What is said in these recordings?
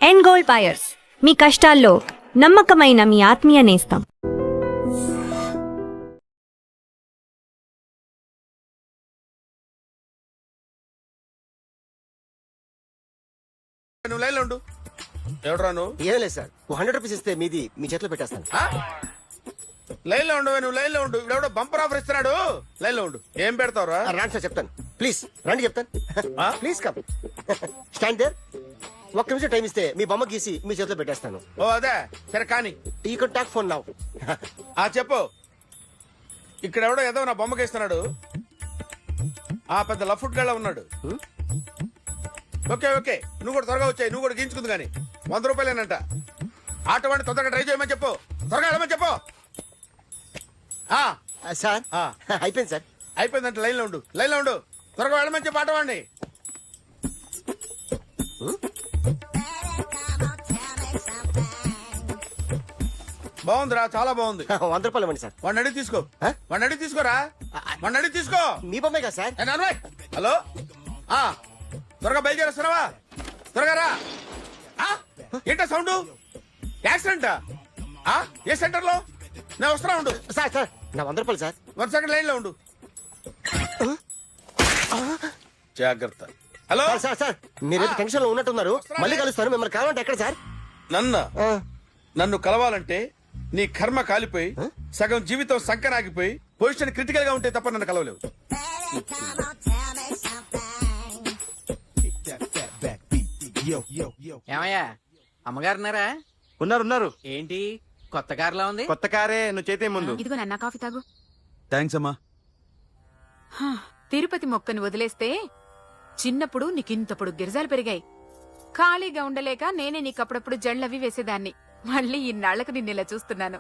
End gold buyers, మీ కష్టాల్లో నమ్మకమైన మీ ఆత్మీయ నేస్తం. నువ్వు లైన్లో ఉండు. ఎవడరా నువ్వు? ఏం లేదు సార్, 100 రూపీస్ ఇస్తే మీది మీ చేతిలో పెట్టేస్తాను. లైన్లో ఉండు, నువ్వు లైన్లో ఉండు. ఎవడో బంపర్ ఆఫర్ ఇస్తున్నాడు, లైన్లో ఉండు. ఏం పెడతావురా? రాండి సార్ చెప్తాను, ప్లీజ్ రండి చెప్తాను. Please come stand there. ఒక్క నిమిషం టైం ఇస్తే మీ బొమ్మ గీసి మీ చేతిలో పెట్టేస్తాను. ఓ అదే సరే కానీ ఈ కెన్ టాక్ ఫోన్ నౌ. చెప్పు. ఇక్కడ ఎవడో ఏదో నా బొమ్మకి ఇస్తున్నాడు. పెద్ద లఫుట్ గళ్ళ ఉన్నాడు. ఓకే ఓకే, నువ్వు కూడా త్వరగా వచ్చాయి. నువ్వు కూడా గీంచుకుంది కానీ 100 రూపాయలేనంట. ఆటో వాడిని తొందరగా ట్రై చేయమని చెప్పు. త్వరగా వెళ్ళమని చెప్పు. సార్ అయిపోయింది సార్. అయిపోయిందంట. లైన్లో ఉండు, లైన్లో ఉండు. త్వరగా వెళ్ళమని చెప్పు ఆటో వాడిని. బాగుందిరా, చాలా బాగుంది. 100 రూపాయలు ఇవ్వండి సార్. వాడిని అడిగి తీసుకో. వాడిని అడిగి తీసుకోరా. వాడిని అడిగి తీసుకో. మీ బొమ్మే కదా సార్. హలో, త్వరగా బయలుదేరేస్తున్నావా? త్వరగా రా. ఏంటా సౌండ్? యాక్సిడెంటా? ఏ సెంటర్ లో? నేను వస్తున్నా ఉండు. సార్ సార్ నా 100 రూపాయలు సార్. 1 సెకండ్ లైన్ లో ఉండు. జాగ్రత్త. హలో సార్ సార్ మీరేదో టెన్షన్ లో ఉన్నట్టున్నారు. మళ్ళీ కలుస్తాను. మిమ్మల్ని కావాలంటే ఎక్కడ సార్? నన్ను కలవాలంటే నీ కర్మ కాలిపోయి సగం జీవితం సంకనాగిపోయి పొజిషన్ క్రిటికల్ గా ఉంటే తప్ప నన్ను కలవలేవు. ఏమయ్యా, అమ్మగారున్నారా? ఉన్నారు. ఏంటి కొత్త కారులా ఉంది? కొత్త కారే, నువ్వు చేతే ముందు. ఇదిగో నాన్న కాఫీ తాగు. థ్యాంక్స్ అమ్మా. తిరుపతి మొక్కని వదిలేస్తే చిన్నప్పుడు నీకింతప్పుడు గిరిజాలు పెరిగాయి. ఖాళీగా ఉండలేక నేనే నీకప్పుడప్పుడు జళ్ళవి వేసేదాన్ని. మళ్ళీ ఇన్నాళ్లకు నిన్నిలా చూస్తున్నాను.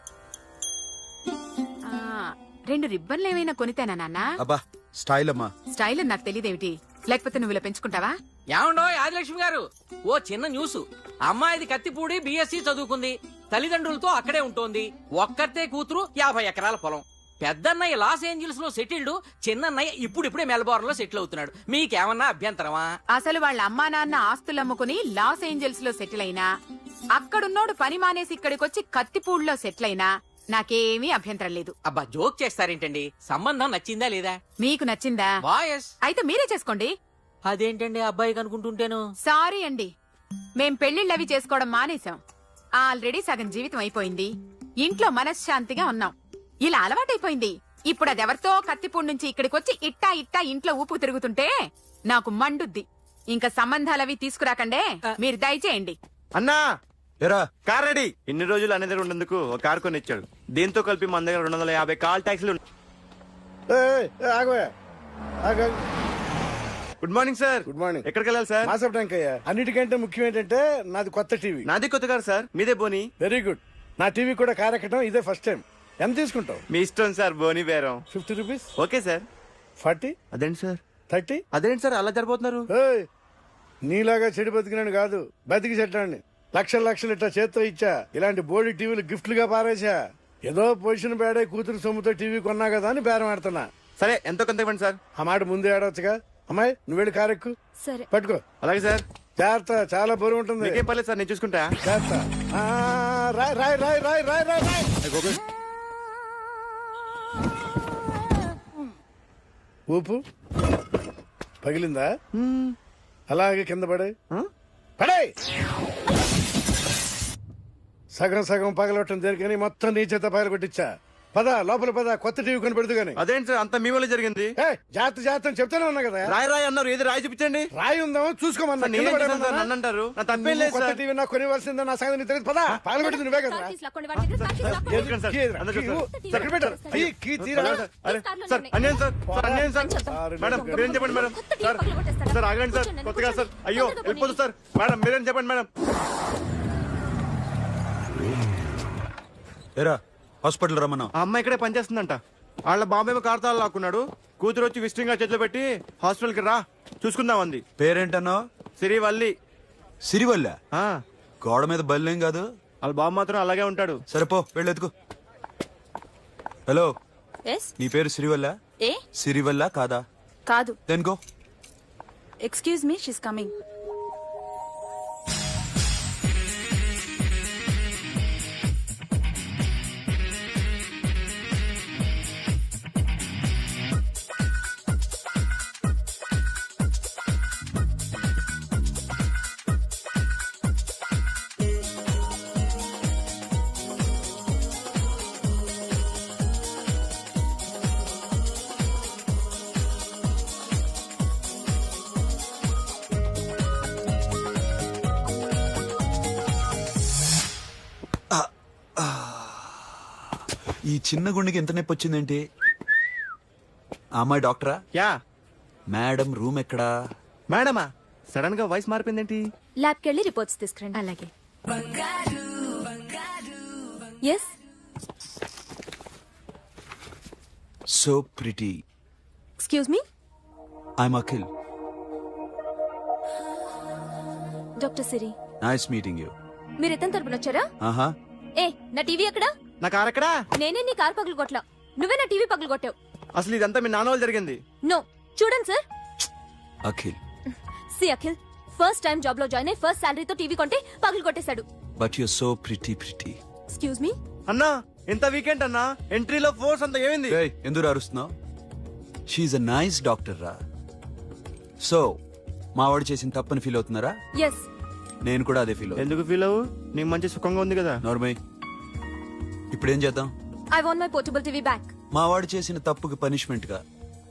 2 రిబ్బన్లు ఏమైనా కొనితేనా నాన్న? అబ్బా స్టైల్ అమ్మా. స్టైల్ నాకు తెలియదేమిటి? లేకపోతే నువ్వు ఇలా పెంచుకుంటావా? ఏమండో ఆదిలక్ష్మి గారు, ఓ చిన్న న్యూస్. అమ్మాయిది కత్తిపూడి BSc చదువుకుంది. తల్లిదండ్రులతో అక్కడే ఉంటోంది. ఒక్కతే కూతురు, 50 ఎకరాల పొలం. పెద్దన్నయ్య లాస్ ఏంజల్స్ లో సెటిల్డ్, చిన్నన్నయ్య ఇప్పుడిప్పుడే మెల్బోర్న్ లో సెటిల్ అవుతున్నాడు. మీకేమన్నా అభ్యంతరమా? అసలు వాళ్ళ అమ్మా నాన్న ఆస్తులు అమ్ముకుని లాస్ ఏంజల్స్ లో సెటిల్ అయినా, అక్కడున్నోడు పని మానేసి ఇక్కడికొచ్చి కత్తిపూడిలో సెటిల్ అయినా నాకేమీ అభ్యంతరం లేదు. అబ్బా జోక్ చేస్తారేంటండి? సంబంధం నచ్చిందా లేదా? మీకు నచ్చిందా? వాయస్ అయితే మీరే చేసుకోండి. అదేంటండి అబ్బాయి కనుకుంటుంటేను? సారీ అండి, మేం పెళ్లిళ్ళవి చేసుకోవడం మానేశాం. ఆల్రెడీ సగం జీవితం అయిపోయింది. ఇంట్లో మనశ్శాంతిగా ఉన్నాం. ఇలా అలవాటైపోయింది. ఇప్పుడు అదెవరితో కత్తిపూడి నుంచి ఇక్కడికొచ్చి ఇట్టా ఇంట్లో ఊపు తిరుగుతుంటే నాకు మండుద్ది. ఇంకా సంబంధాలవి తీసుకురాకండే, మీరు దయచేయండి. అన్నా ఎరా కార్ రెడీ. ఇన్ని రోజులు అనే దగ్గర ఉండేందుకు ఒక కార్ కొని ఇచ్చాడు. దీంతో కలిపి మన దగ్గర 250 కాల్ ట్యాక్సీలు. Good morning sir. Good morning. ఎక్కడికి వెళ్ళాలి సార్? మాసప్ ట్యాంక్ అయ్యా. అన్నిటికంటే ముఖ్యం ఏంటంటే నాది కొత్త టీవీ. నాది కొత్త కారు సార్, మీదే బోని. Very good. నా టీవీ కూడా కార్ ఎక్కడం ఇదే ఫస్ట్ టైం. ఎంత తీసుకుంటావు? మీ ఇష్టం సార్, బోని బేరం. 50 రూపీస్. Okay sir. 40. అదేంటి సార్? 30. అదేంటి సార్ అలా జరిపోతున్నారు? నీలాగా చెడు బతికినాను కాదు, బతికి చెట్టాన్ని. లక్షలు ఇట్టా చేత్తో ఇచ్చా. ఇలాంటి బోర్డు టీవీలు గిఫ్ట్లుగా పారేసా. ఏదో పొజిషన్ బేడే కూతురు సొమ్ముతో టీవీ కొన్నా కదా అని బేరం ఆడుతున్నా. సరే ఎంతో కొంత ఇవ్వండి సార్. ఆ మాట ముందే ఆడవచ్చుగా. అమ్మాయి నువ్వు వెళ్ళి కారెక్కు. సరే పట్టుకో. అలాగే సార్. జాగ్రత్త, చాలా బరువు ఉంటుంది. మీకేం పర్లేదు సార్, నేను చూసుకుంటా. జాగ్రత్త. రాయ్. ఊపు పగిలిందా? అలాగే కింద పడే. సగం పగలవటం జరిగి మొత్తం నీ చేత పగల కొట్టించా. పద లోపల పద, కొత్త టీవీ కొని పెడుతూ గానీ. అదేంటి సార్ అంత మీ వల్ల జరిగింది? జాగ్రత్త చెప్తానే ఉన్నా కదా. రాయి అన్నారు, ఏది రాయి చూపించండి. రాయి ఉందామో చూసుకోమన్నా. నన్ను అంటారు, నా తప్పేం లేదు. కొత్త టీవీ నాకు కొనివ్వాల్సిందో నా సంగతి నీకు తెలియదు. పద పగలగొట్టింది నువ్వే కదా. మేడం మీరేం చెప్పండి మేడం. సార్ ఆగండి సార్, కొత్తగా సార్. అయ్యో వెళ్ళిపోతుంది సార్. మేడం మీరేం చెప్పండి మేడం. ఏరా హాస్పిటల్ రమ్మన్నా. ఆ అమ్మాయి ఇక్కడే పనిచేస్తుందంట. వాళ్ళ బాబేమో కార్తాలు లాక్కున్నాడు. కూతురు వచ్చి విజిటింగ్ గా చేతిలో పెట్టి హాస్పిటల్ కి రా చూసుకుందాం అంది. పేరేంటన్నావు? సిరివల్లి. సిరివల్ల? గోడ మీద బల్లేం కాదు. వాళ్ళ బాబు మాత్రం అలాగే ఉంటాడు. సరిపో వెళ్ళెత్తుకు. హలో, నీ పేరు సిరివల్ల? సిరివల్ల కాదా? కాదు. Then go. Excuse me, she's coming. ఈ చిన్న గుండెకి ఎంత నొప్పి వచ్చిందేంటి? ఆ అమ్మాయి డాక్టరా? యా. మేడం రూమ్ ఎక్కడా? మేడమా? సడన్ గా వాయిస్ మారిపోయిందేంటి? ల్యాబ్కి వెళ్ళి రిపోర్ట్స్ తీసుకురండి. అలాగే. Yes, so pretty. Excuse me, I'm Akhil. Doctor Siri. Nice meeting you. మీరు ఇతని తరపున వచ్చారా? ఆహా. ఏ, నా టీవీ ఎక్కడా? నా కార్ ఎక్కడా? నేనే నీ కార్ పగలు కొట్టలా, నువ్వే నా టీవీ పగలు కొట్టావు. అసలు ఇదంతా మీ నాన్న వాళ్ళు జరిగింది. నో, చూడండి sir. Akhil. See Akhil, first time job లో జాయిన్ అయ్యి ఫస్ట్ శాలరీతో టీవీ కొంటే పగలు కొట్టేశాడు. But you so pretty. Excuse me. అన్నా ఎంత వీకెండ్ అన్నా, ఎంట్రీలో ఫోర్స్ అంత ఏమైంది? ఎందుకు అరుస్తున్నావు? షీఈ్ అ నైస్ డాక్టర్ రా. సో మావాడు చేసిన తప్పని ఫీల్ అవుతున్నారా? ఎస్. నేను కూడా అదే ఫీల్ అవుతున్నా. ఎందుకు ఫీల్ అవ్వు? నీకు మంచి సుఖంగా ఉంది కదా. నార్మల్. ఇప్పుడేం చేద్దాం? I want my portable TV back. మావాడు చేసిన తప్పుకి పనిష్మెంట్ గా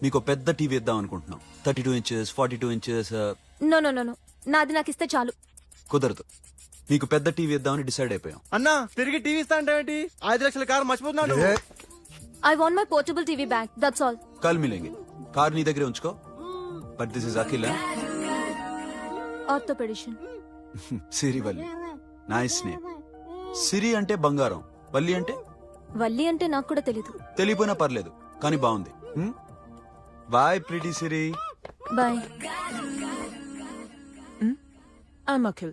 మీకు పెద్ద టీవీ ఇద్దాం అనుకుంటున్నాం. 32 inches, 42 inches. No no no no, నాది నాకు ఇస్తే చాలు. కుదరదు. మీకు పెద్ద టీవీ ఇద్దామని డిసైడ్ అయిపోయాం. అన్నా తిరిగి టీవీ ఇస్తా అంటే ఏంటి? 5 లక్షల కారు మర్చిపోతున్నాడు. I want my portable TV back, that's all. కల్ మిలేంగే. కార్ నీ దగ్గరే ఉంచుకో. But this is Akhil. Orthopedician. Siri Valli. Nice name. Siri అంటే బంగారం, వల్లి అంటే? వల్లి అంటే నాకు కూడా తెలీదు. తెలియపోయినా పర్లేదు, కానీ బాగుంది. Bye pretty Siri. Bye. I'm Akhil.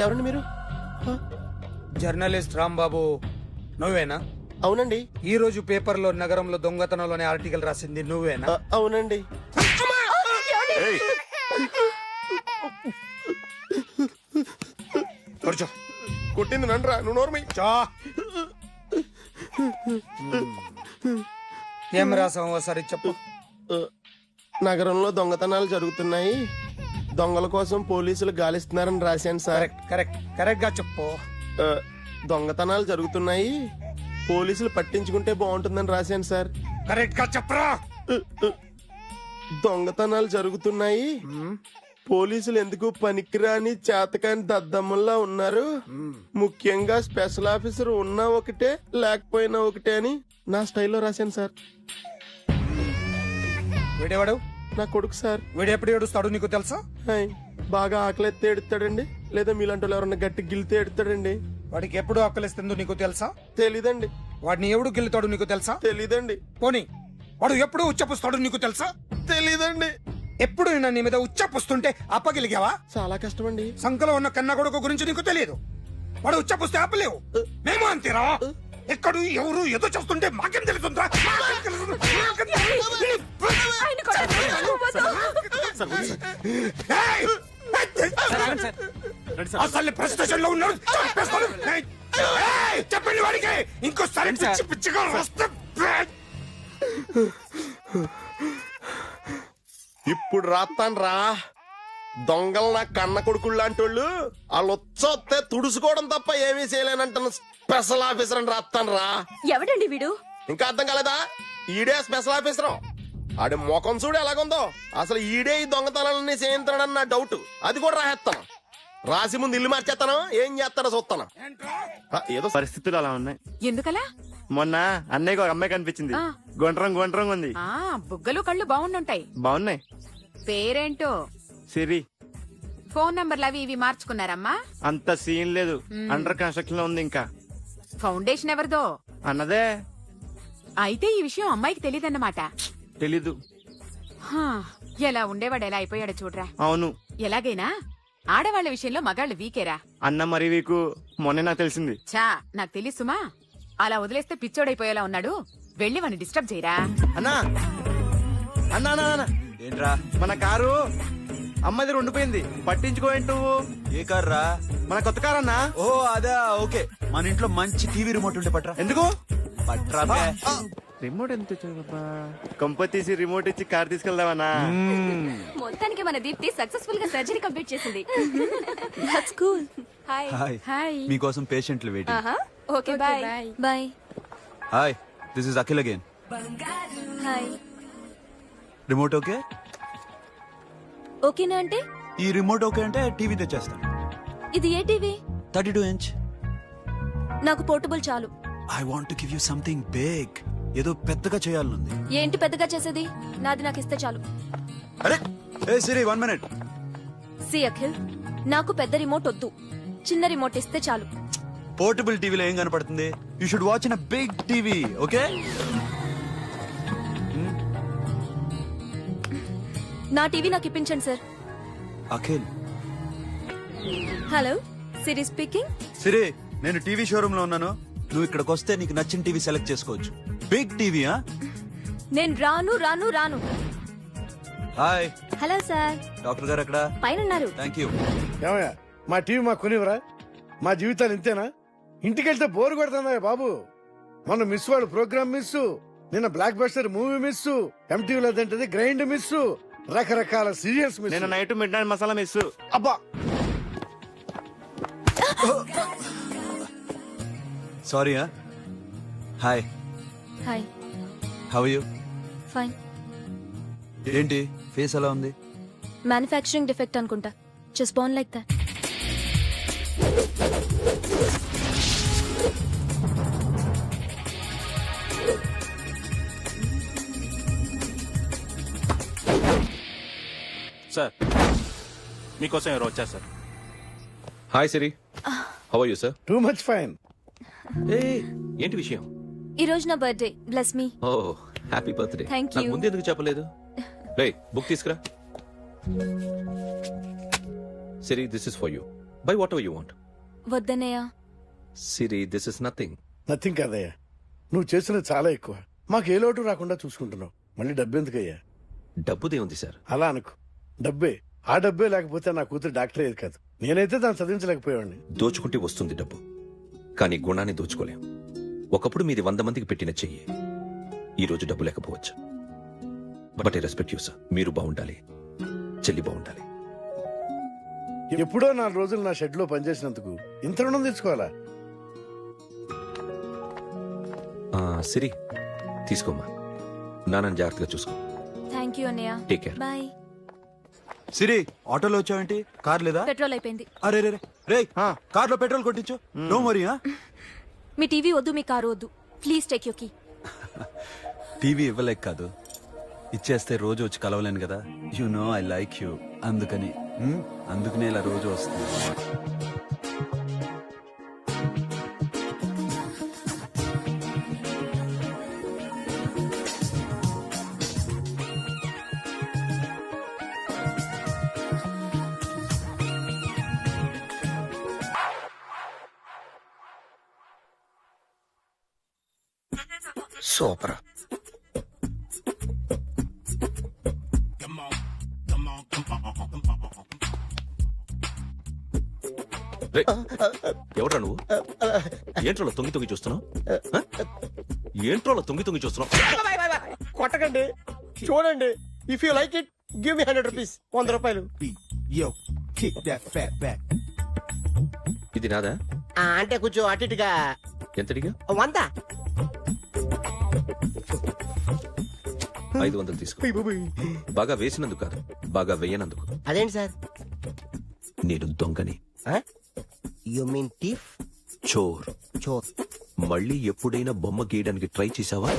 ఎవరండి మీరు? జర్నలిస్ట్ రాంబాబు నువ్వేనా? అవునండి. ఈ రోజు పేపర్లో నగరంలో దొంగతనంలోనే ఆర్టికల్ రాసింది నువ్వేనా? అవునండి. కూర్చో. కొట్టింది నండ్రా, నువ్వు నోర్మై. ఏం రాసావు ఒకసారి చెప్పు. నగరంలో దొంగతనాలు జరుగుతున్నాయి, దొంగల కోసం పోలీసులు గాలిస్తున్నారని రాశాను సార్. కరెక్ట్ కరెక్ట్ కరెక్ట్ గా చెప్పు. దొంగతనాలు జరుగుతున్నాయి, పోలీసులు పట్టించుకుంటే బాగుంటుందని రాశాను సార్. కరెక్ట్ గా చెప్పరా. దొంగతనాలు జరుగుతున్నాయి, పోలీసులు ఎందుకు పనికిరాని చేతకాని దద్దమ్మల్లా ఉన్నారు, ముఖ్యంగా స్పెషల్ ఆఫీసర్ ఉన్నా ఒకటే లేకపోయినా ఒకటే అని నా స్టైల్లో రాశాను సార్. వీడేవాడు? నా కొడుకు సార్. వీడు ఎప్పుడు ఏడుస్తాడు నీకు తెలుసా? హాయ్, బాగా ఆకలిస్తే ఎడుతాడండి, లేదా మీలాంటి వాళ్ళు ఎవరన్నా గట్టి గిల్తే ఎడుతాడండి. వాడికి ఎప్పుడు ఆకలిస్తుందో నీకు తెలుసా? తెలీదండి. వాడిని ఎవడు గిల్లుతాడు నీకు తెలుసా? తెలీదండి. పోనీ వాడు ఎప్పుడు ఉచ్చపుస్తాడు నీకు తెలుసా? తెలీదండి. ఎప్పుడు నేను నీ మీద ఉచ్చపుస్తుంటే అప్పగిలిగావా? చాలా కష్టమండి. సంఖలో ఉన్న కన్న కొడుకు గురించి నీకు తెలియదు. వాడు ఉచ్చపుస్తే ఆపలేవు. మేము అంతేరా. ఎక్కడు ఎవరు ఏదో చేస్తుంటే మాకేం తెలుస్తుందా? అసలు ప్రెస్టేషన్ లో ఉన్నాడు. చెప్పండి వాడికి ఇంకోసారి పిచ్చి పిచ్చిగా వస్తే. ఇప్పుడు రాత్తాను రా. దొంగలు నా కన్న కొడుకుళ్ళు లాంటి వాళ్ళు వాళ్ళు వచ్చొస్తే తుడుచుకోవడం తప్ప ఏమీ చేయలేనంటున్న స్పెషల్ ఆఫీసర్ అని రాత్తాను రా. ఎవడండి వీడు? ఇంకా అర్థం కాలేదా? ఈడే స్పెషల్ ఆఫీసర్. ఆడి ముఖం చూడు ఎలాగుందో. అసలు ఈడే ఈ దొంగతనాలన్నీ చేయించాడని నా డౌట్. అది కూడా రాసేస్తాను. రాసి ముందు ఇల్లు మార్చేస్తాను, ఏం చేస్తాడో చూస్తాను. ఏదో పరిస్థితులు అలా ఉన్నాయి. ఎందుకలా? మొన్న అన్నయ్యకి ఒక అమ్మాయి కనిపించింది. ఆ. గుండ్రంగా ఉంది. ఆ బుగ్గలు కళ్ళు బాగుండుంటాయి. బాగున్నాయి. పేరేంటో? సిరి. ఫోన్ నంబర్లు అవి ఇవి మార్చుకున్నారమ్మా? అంత సీన్ లేదు, అండర్ కన్స్ట్రక్షన్ లో ఉంది. ఇంకా ఫౌండేషన్ ఎవరిదో? అన్నదే. అయితే ఈ విషయం అమ్మాయికి తెలియదన్నమాట. తెలీదు. హా, ఎలా ఉండేవాడు ఎలా అయిపోయాడో చూడరా. అవును. ఎలాగైనా ఆడవాళ్ల విషయంలో మగాళ్ళు వీకేరా. అన్న మరి వీకు మొన్నే నాకు తెలిసింది. చా నాకు తెలుసుమా. అలా వదిలేస్తే పిచ్చోడైపోయేలా ఉన్నాడు. వెళ్ళి వాడిని డిస్టర్బ్ చేయరా. అన్నా అన్నా అన్నా, ఏంట్రా? మన కారు అమ్మాయి ఉండిపోయింది, పట్టించుకోండి నువ్వు. ఏ కార్ రా? మన కొత్త కారు అన్నా. ఓ అదా, ఓకే. మన ఇంట్లో మంచి టీవీ రిమోట్ ఉంటే పట్రా. ఎందుకు? పట్రా బే. రిమోట్ ఎంత కంప తీసి రిమోట్ ఇచ్చి కార్ తీసుకెళ్దామన్నా. మొత్తానికి మన దీప్తి సక్సెస్ఫుల్ గా సర్జరీ కంప్లీట్ చేసింది. That's cool. Hi. Hi. Hi. మీకోసం పేషెంట్లు waiting. Okay bye. Bye. Hi, this is Akhil again. Hi. Remote okay? ఓకేనా అంటే? ఈ రిమోట్ ఓకే అంటే టీవీ తెచ్చేస్తాను. ఇది ఏ టీవీ? 32 inch. నాకు పోర్టబుల్ చాలు. I want to give you something big. ఏదో పెద్దగా చేయాలనుంది. ఏంటి పెద్దగా చేసేది? నాది నాకు ఇస్తే చాలు. అరే ఏ సిరి, 1 minute. సి అఖిల్, నాకు పెద్ద రిమోట్ వద్దు, చిన్న రిమోట్ ఇస్తే చాలు. పోర్టబుల్ టీవీలో ఏం కనపడుతుంది? You should watch in a big TV, okay? నా టీవీ నాకు ఇప్పించండి sir. Akhil. Hello, Siri speaking. Siri, నేను టీవీ షోరూమ్ లో ఉన్నాను. నువ్వు ఇక్కడికి వస్తే నీకు నచ్చిన టీవీ సెలెక్ట్ చేసుకోవచ్చు. Big TV. నేను రాను రాను రాను. హాయ్. Hello sir. డాక్టర్ గారు ఎక్కడ? పైన ఉన్నారు. Thank you. ఏమయ్యా, మా టీవీ మాకు కొనివరా? మా జీవితాలు ఇంతేనా? ఇంటికెళ్తే బోరు కొడుతుందా బాబు? మొన్న మిస్ వాడు ప్రోగ్రామ్ మిస్, నిన్న బ్లాక్ బస్టర్ మూవీ మిస్, ఎంటీవీలో తింటది గ్రైండ్ మిస్, రకరకాల సీరియల్స్ మిస్. నేను night midnight masala miss. అబ్బా, sorry. Hi. Hi. How you? Fine. ఏంటి ఫేస్ ఎలా ఉంది? మ్యానుఫ్యాక్చరింగ్ డిఫెక్ట్ అనుకుంటా. Just born like that. Sir, మీకోసం ఎవరు వచ్చారు sir? Hi Siri, how are you sir? Too much fine. ఏంటి విషయం? ఈ రోజు నా birthday. Bless me. Oh happy birthday. Thank you. నాకు ముందు ఎందుకు చెప్పలేదు? రే బుక్ తీసుకురా. Siri, this is for you. Buy whatever you want. వద్దనయ్యా. Siri, this is nothing. Nothing కాదయ్యా, నువ్వు చేసినది చాలా ఎక్కువ. మాకు ఏ లోటు రాకుండా చూసుకుంటున్నావు. మళ్ళీ డబ్బెందుకయ్యా? డబ్బుదే ఉంది సార్. అలా అనుకో, డబ్బే. ఆ డబ్బే లేకపోతే నా కూతురు డాక్టర్ అయ్యేది కాదు. నేనైతే దాన్ని చదివించలేకపోయాడిని. దోచుకుంటే వస్తుంది డబ్బు, కానీ గుణాన్ని దోచుకోలేం. ఒకప్పుడు మీది 100 మందికి పెట్టిన చెయ్యి, ఈ రోజు డబ్బు లేకపోవచ్చు, but I respect you sir. మీరు బాగుండాలి, చెల్లి బాగుండాలి. ఎప్పుడో 4 రోజులు నా షెడ్ లో పనిచేసినందుకు ఇంత రుణం తీసుకోవాలా? సిరి తీసుకోమ్మా, నాన్నని జాగ్రత్తగా చూసుకో. థ్యాంక్ యూ అన్నయ్య. Take care. బాయ్. సిరి ఆటోలో వచ్చావేంటి? కార్ లేదా? పెట్రోల్ అయిపోయింది. అరే రే రే కార్లో పెట్రోల్ కొట్టించు. No worry. మీ టీవీ వద్దు, మీ కారు వద్దు. Please take you key. TV ఇవ్వలేక కాదు, ఇచ్చేస్తే రోజు వచ్చి కలవలేను కదా. You know I like you, అందుకని అందుకనే ఇలా రోజు వస్తుంది. సూపర్. ఎవడ్రా నువ్వు? ఏంట్రోలో తొంగి తొంగి చూస్తున్నావు? ఏంట్రోలో తొంగి తొంగి చూస్తున్నావు? కొట్టకండి, చూడండి. If you like it give me 100 rupees. 100 రూపాయలు. ఇది నాదా? అంటే కొంచెం అటు ఇటుగా. ఎంతడిగా? 100. 500 తీసుకో. బాగా వేసినందుకు కాదు, బాగా వేయనందుకు. అదేంటి సార్? నేను దొంగని. You mean thief? చోర్. చోర్. మళ్ళీ ఎప్పుడైనా బొమ్మ గీయడానికి ట్రై చేసావా?